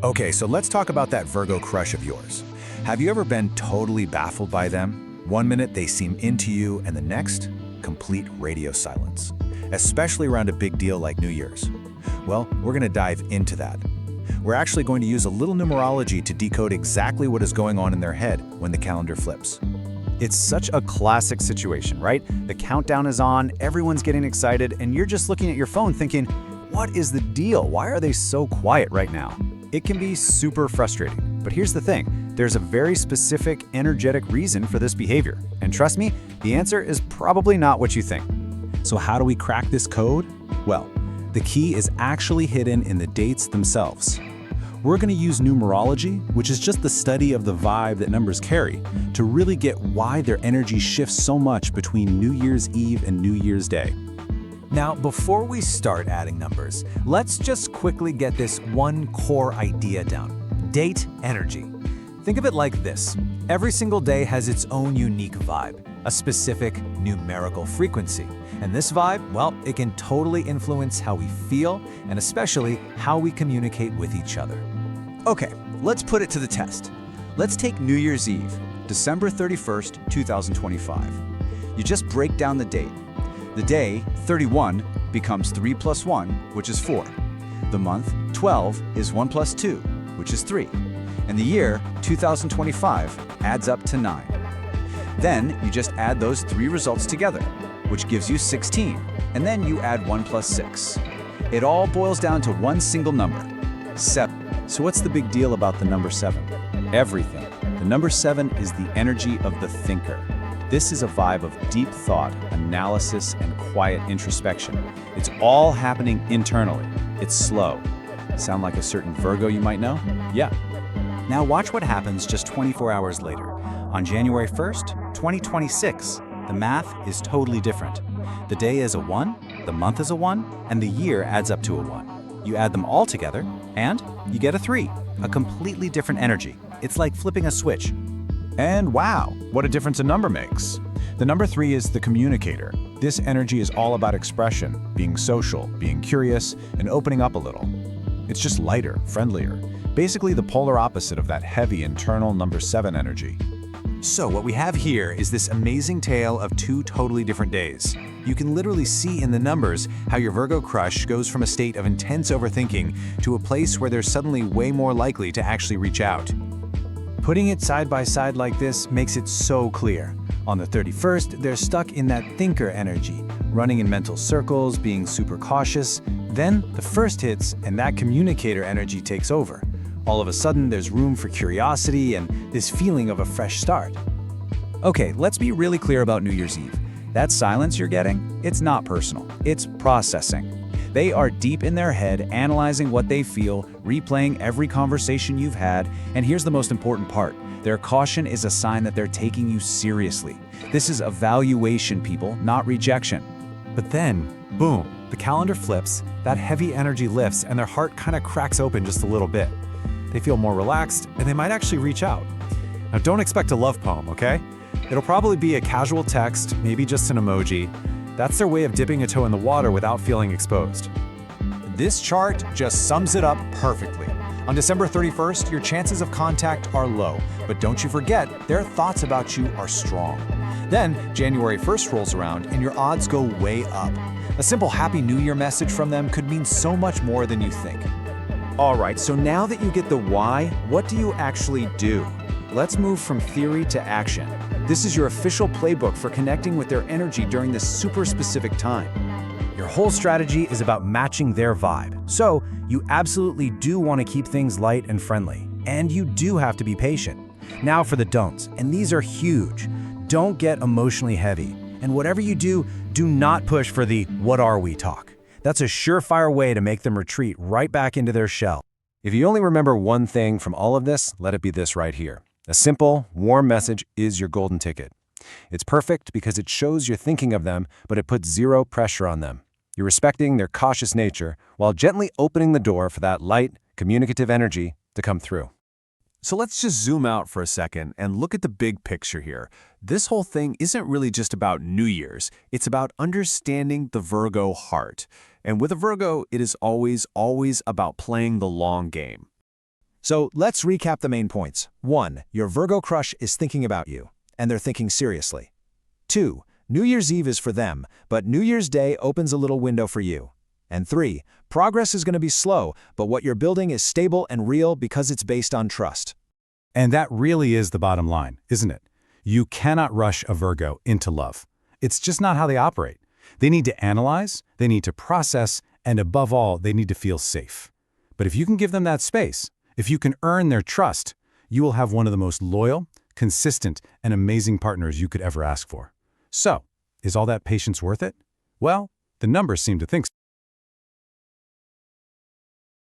Okay, so let's talk about that Virgo crush of yours. Have you ever been totally baffled by them? One minute they seem into you, and the next, complete radio silence. Especially around a big deal like New Year's. Well, we're going to dive into that. We're actually going to use a little numerology to decode exactly what is going on in their head when the calendar flips. It's such a classic situation, right? The countdown is on, everyone's getting excited, and you're just looking at your phone thinking, what is the deal? Why are they so quiet right now? It can be super frustrating, but here's the thing. There's a very specific, energetic reason for this behavior. And trust me, the answer is probably not what you think. So how do we crack this code? Well, the key is actually hidden in the dates themselves. We're going to use numerology, which is just the study of the vibe that numbers carry, to really get why their energy shifts so much between New Year's Eve and New Year's Day. Now, before we start adding numbers, let's just quickly get this one core idea down. Date energy. Think of it like this. Every single day has its own unique vibe, a specific numerical frequency. And this vibe, well, it can totally influence how we feel and especially how we communicate with each other. Okay, let's put it to the test. Let's take New Year's Eve, December 31st, 2025. You just break down the date. The day, 31, becomes 3 plus 1, which is 4. The month, 12, is 1 plus 2, which is 3. And the year, 2025, adds up to 9. Then you just add those three results together, which gives you 16, and then you add 1 plus 6. It all boils down to one single number, 7. So what's the big deal about the number 7? Everything. The number 7 is the energy of the thinker. This is a vibe of deep thought, analysis, and quiet introspection. It's all happening internally. It's slow. Sound like a certain Virgo you might know? Yeah. Now watch what happens just 24 hours later. On January 1st, 2026, the math is totally different. The day is a 1, the month is a 1, and the year adds up to a 1. You add them all together, and you get a 3, a completely different energy. It's like flipping a switch. And wow, what a difference a number makes. The number 3 is the communicator. This energy is all about expression, being social, being curious, and opening up a little. It's just lighter, friendlier. Basically the polar opposite of that heavy internal number 7 energy. So what we have here is this amazing tale of two totally different days. You can literally see in the numbers how your Virgo crush goes from a state of intense overthinking to a place where they're suddenly way more likely to actually reach out. Putting it side by side like this makes it so clear. On the 31st, they're stuck in that thinker energy, running in mental circles, being super cautious. Then the first hits and that communicator energy takes over. All of a sudden, there's room for curiosity and this feeling of a fresh start. Okay, let's be really clear about New Year's Eve. That silence you're getting, it's not personal, it's processing. They are deep in their head, analyzing what they feel, replaying every conversation you've had, and here's the most important part. Their caution is a sign that they're taking you seriously. This is evaluation, people, not rejection. But then, boom, the calendar flips, that heavy energy lifts, and their heart kind of cracks open just a little bit. They feel more relaxed, and they might actually reach out. Now, don't expect a love poem, okay? It'll probably be a casual text, maybe just an emoji. That's their way of dipping a toe in the water without feeling exposed. This chart just sums it up perfectly. On December 31st, your chances of contact are low, but don't you forget, their thoughts about you are strong. Then, January 1st rolls around, and your odds go way up. A simple Happy New Year message from them could mean so much more than you think. All right, so now that you get the why, what do you actually do? Let's move from theory to action. This is your official playbook for connecting with their energy during this super specific time. Your whole strategy is about matching their vibe. So you absolutely do want to keep things light and friendly. And you do have to be patient. Now for the don'ts, and these are huge. Don't get emotionally heavy. And whatever you do, do not push for the "what are we" talk. That's a surefire way to make them retreat right back into their shell. If you only remember one thing from all of this, let it be this right here. A simple, warm message is your golden ticket. It's perfect because it shows you're thinking of them, but it puts zero pressure on them. You're respecting their cautious nature while gently opening the door for that light, communicative energy to come through. So let's just zoom out for a second and look at the big picture here. This whole thing isn't really just about New Year's. It's about understanding the Virgo heart. And with a Virgo, it is always about playing the long game. So let's recap the main points. 1. Your Virgo crush is thinking about you, and they're thinking seriously. 2. New Year's Eve is for them, but New Year's Day opens a little window for you. And 3. Progress is going to be slow, but what you're building is stable and real because it's based on trust. And that really is the bottom line, isn't it? You cannot rush a Virgo into love. It's just not how they operate. They need to analyze, they need to process, and above all, they need to feel safe. But if you can give them that space, if you can earn their trust, you will have one of the most loyal, consistent, and amazing partners you could ever ask for. So, is all that patience worth it? Well, the numbers seem to think so.